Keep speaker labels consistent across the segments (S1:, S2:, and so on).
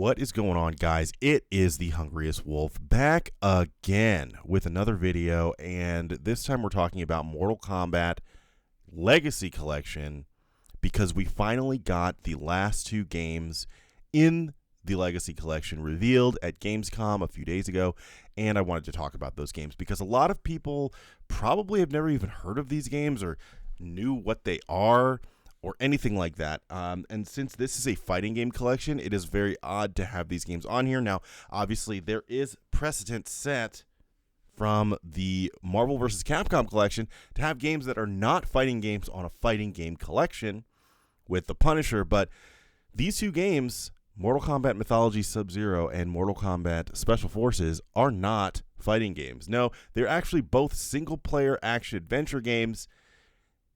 S1: What is going on, guys? It is the Hungriest Wolf back again with another video, and this time we're talking about Mortal Kombat Legacy Collection because we finally got the last two games in the Legacy Collection revealed at GamesCOM a few days ago, and I wanted to talk about those games because a lot of people probably have never even heard of these games or knew what they are or anything like that. And since this is a fighting game collection, it is very odd to have these games on here. Now, obviously, there is precedent set from the Marvel vs. Capcom collection to have games that are not fighting games on a fighting game collection with the Punisher, but these two games, Mortal Kombat Mythology Sub-Zero and Mortal Kombat Special Forces, are not fighting games. No, they're actually both single-player action-adventure games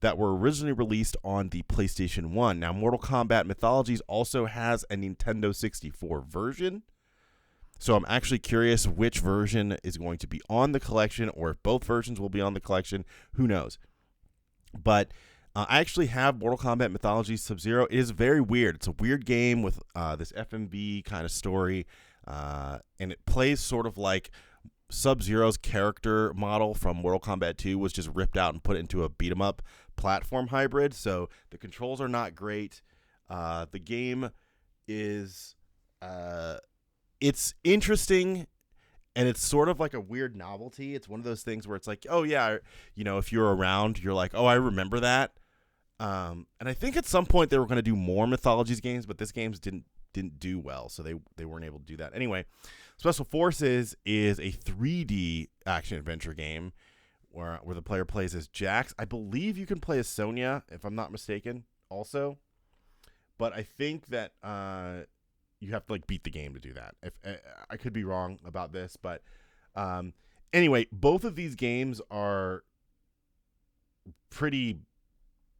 S1: that were originally released on the PlayStation 1. Now, Mortal Kombat Mythologies also has a Nintendo 64 version, so I'm actually curious which version is going to be on the collection, or if both versions will be on the collection. Who knows? But I actually have Mortal Kombat Mythologies Sub-Zero. It is very weird. It's a weird game with this FMV kind of story, and it plays sort of like Sub-Zero's character model from Mortal Kombat 2 was just ripped out and put into a beat-em-up platform hybrid, so the controls are not great. The game is it's interesting, and it's sort of like a weird novelty. It's one of those things where it's like, oh yeah, you know, if you're around, you're like, oh, I remember that. And I think at some point they were going to do more Mythologies games, but this games didn't do well, so they weren't able to do that. Anyway, Special Forces is a 3D action-adventure game where the player plays as Jax. I believe you can play as Sonya, if I'm not mistaken, also. But I think that you have to like beat the game to do that. If I could be wrong about this, but anyway, both of these games are pretty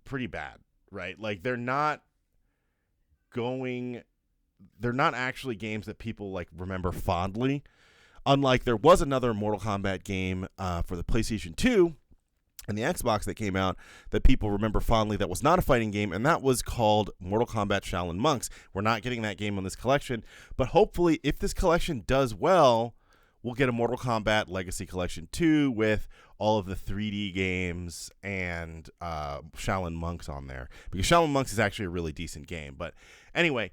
S1: bad, right? Like they're not actually games that people like remember fondly. Unlike there was another Mortal Kombat game for the PlayStation 2 and the Xbox that came out that people remember fondly that was not a fighting game, and that was called Mortal Kombat Shaolin Monks. We're not getting that game on this collection, but hopefully if this collection does well, we'll get a Mortal Kombat Legacy Collection 2 with all of the 3D games and Shaolin Monks on there, because Shaolin Monks is actually a really decent game. But anyway,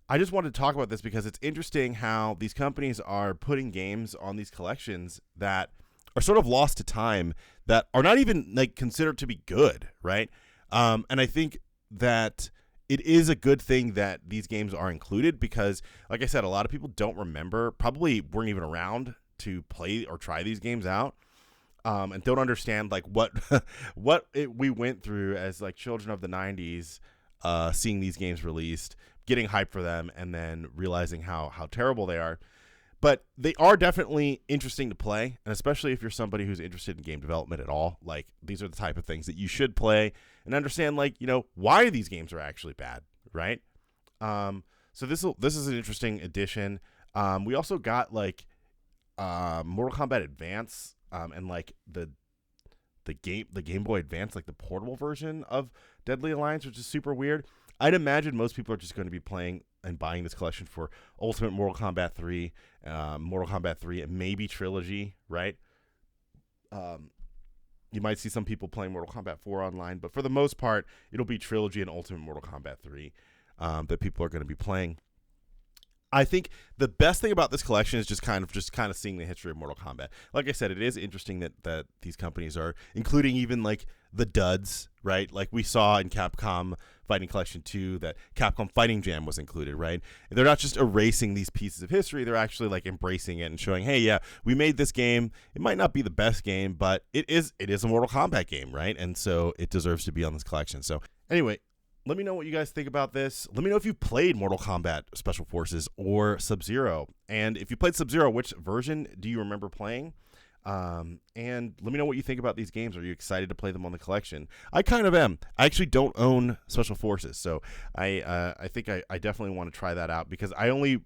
S1: I just wanted to talk about this because it's interesting how these companies are putting games on these collections that are sort of lost to time, that are not even like considered to be good, right? And I think that it is a good thing that these games are included because, like I said, a lot of people don't remember, probably weren't even around to play or try these games out, and don't understand like what we went through as like children of the 90s, seeing these games released, getting hyped for them, and then realizing how terrible they are. But they are definitely interesting to play, and especially if you're somebody who's interested in game development at all, like these are the type of things that you should play and understand, like, you know, why these games are actually bad, right? So this is an interesting addition. We also got like Mortal Kombat Advance, and like the Game Boy Advance, like the portable version of Deadly Alliance, which is super weird. I'd imagine most people are just going to be playing and buying this collection for Ultimate Mortal Kombat 3, Mortal Kombat 3, and maybe Trilogy, right? You might see some people playing Mortal Kombat 4 online, but for the most part, it'll be Trilogy and Ultimate Mortal Kombat 3 that people are going to be playing. I think the best thing about this collection is just kind of seeing the history of Mortal Kombat. Like I said, it is interesting that these companies are including even like the duds, right? Like we saw in Capcom Fighting Collection 2 that Capcom Fighting Jam was included, right? And they're not just erasing these pieces of history, they're actually like embracing it and showing, hey, yeah, we made this game. It might not be the best game, but it is a Mortal Kombat game, right? And so it deserves to be on this collection. So anyway, let me know what you guys think about this. Let me know if you played Mortal Kombat Special Forces or Sub-Zero. And if you played Sub-Zero, which version do you remember playing? And let me know what you think about these games. Are you excited to play them on the collection? I kind of am. I actually don't own Special Forces, so I think I definitely want to try that out because I only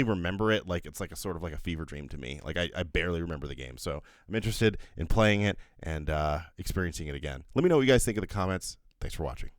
S1: remember it like it's like a sort of like a fever dream to me. Like I barely remember the game, so I'm interested in playing it and experiencing it again. Let me know what you guys think in the comments. Thanks for watching.